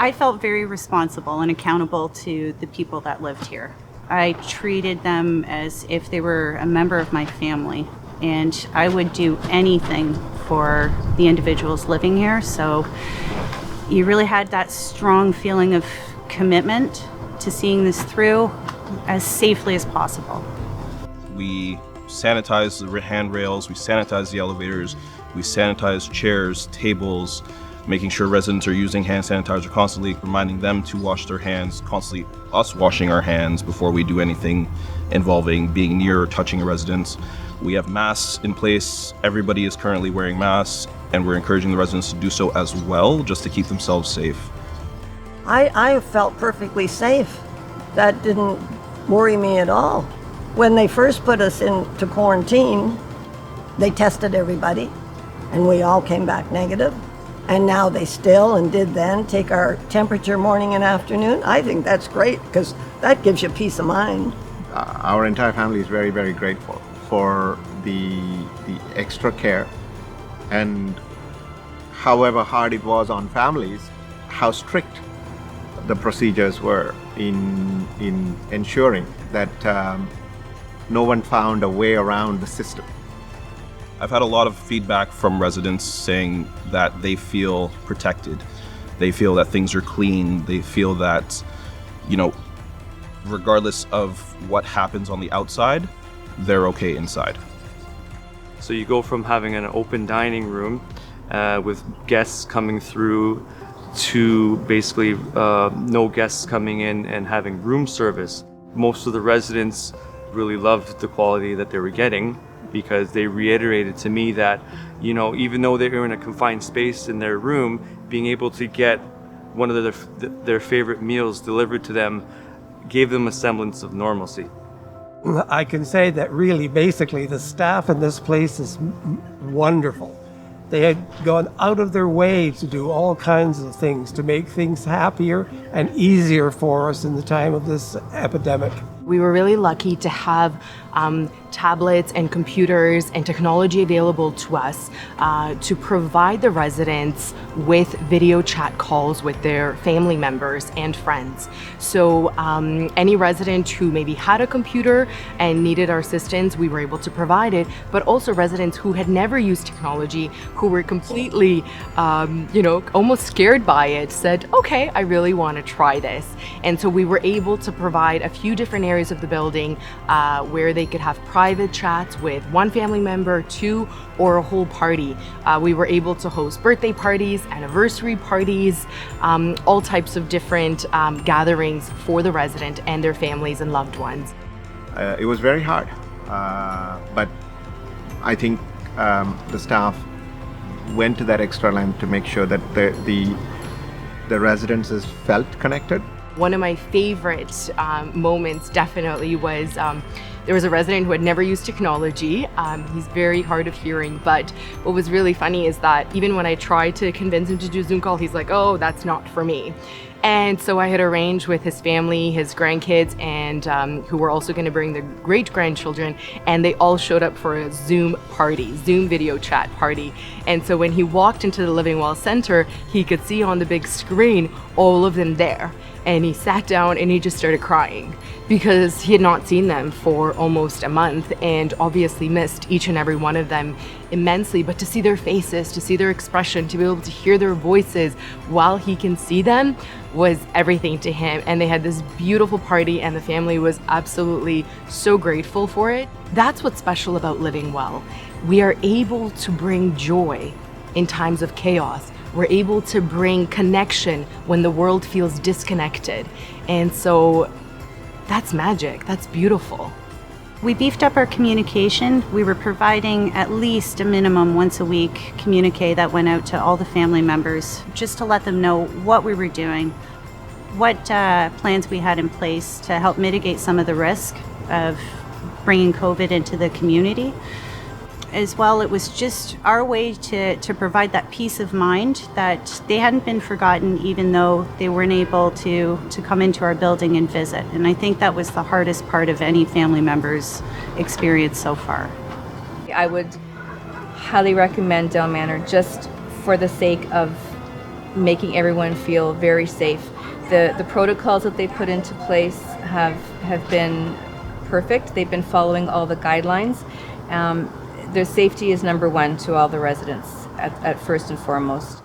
I felt very responsible and accountable to the people that lived here. I treated them as if they were a member of my family, and I would do anything for the individuals living here. So you really had that strong feeling of commitment to seeing this through as safely as possible. We sanitize the handrails, we sanitize the elevators, we sanitize chairs, tables, making sure residents are using hand sanitizer constantly, reminding them to wash their hands, constantly us washing our hands before we do anything involving being near or touching a residence. We have masks in place. Everybody is currently wearing masks, and we're encouraging the residents to do so as well, just to keep themselves safe. I felt perfectly safe. That didn't worry me at all. When they first put us into quarantine, they tested everybody, and we all came back negative. And now they still, and did then, take our temperature morning and afternoon. I think that's great, because that gives you peace of mind. Our entire family is very, very grateful for the extra care, and however hard it was on families, how strict the procedures were in ensuring that no one found a way around the system. I've had a lot of feedback from residents saying that they feel protected. They feel that things are clean. They feel that, regardless of what happens on the outside, they're okay inside. So you go from having an open dining room with guests coming through to basically no guests coming in and having room service. Most of the residents really loved the quality that they were getting, because they reiterated to me that, even though they were in a confined space in their room, being able to get one of their favorite meals delivered to them gave them a semblance of normalcy. I can say that really, basically, the staff in this place is wonderful. They had gone out of their way to do all kinds of things to make things happier and easier for us in the time of this epidemic. We were really lucky to have tablets and computers and technology available to us to provide the residents with video chat calls with their family members and friends. So any resident who maybe had a computer and needed our assistance, we were able to provide it, but also residents who had never used technology, who were completely, almost scared by it, said, okay, I really want to try this. And so we were able to provide a few different areas of the building where they could have private chats with one family member, two, or a whole party. We were able to host birthday parties, anniversary parties, all types of different gatherings for the resident and their families and loved ones. It was very hard, but I think the staff went to that extra length to make sure that the residences felt connected. One of my favorite moments definitely was there was a resident who had never used technology. He's very hard of hearing, but what was really funny is that even when I tried to convince him to do a Zoom call, he's like, oh, that's not for me. And so I had arranged with his family, his grandkids, and who were also going to bring their great-grandchildren, and they all showed up for a Zoom party, Zoom video chat party. And so when he walked into the Living Well Center, he could see on the big screen all of them there. And he sat down and he just started crying because he had not seen them for almost a month and obviously missed each and every one of them immensely. But to see their faces, to see their expression, to be able to hear their voices while he can see them was everything to him. And they had this beautiful party and the family was absolutely so grateful for it. That's what's special about Living Well. We are able to bring joy in times of chaos. We're able to bring connection when the world feels disconnected. And so that's magic, that's beautiful. We beefed up our communication. We were providing at least a minimum once a week communique that went out to all the family members, just to let them know what we were doing, what plans we had in place to help mitigate some of the risk of bringing COVID into the community. As well, it was just our way to provide that peace of mind that they hadn't been forgotten, even though they weren't able to come into our building and visit. And I think that was the hardest part of any family member's experience so far. I would highly recommend Delmanor just for the sake of making everyone feel very safe. The protocols that they put into place have been perfect. They've been following all the guidelines. Their safety is number one to all the residents at first and foremost.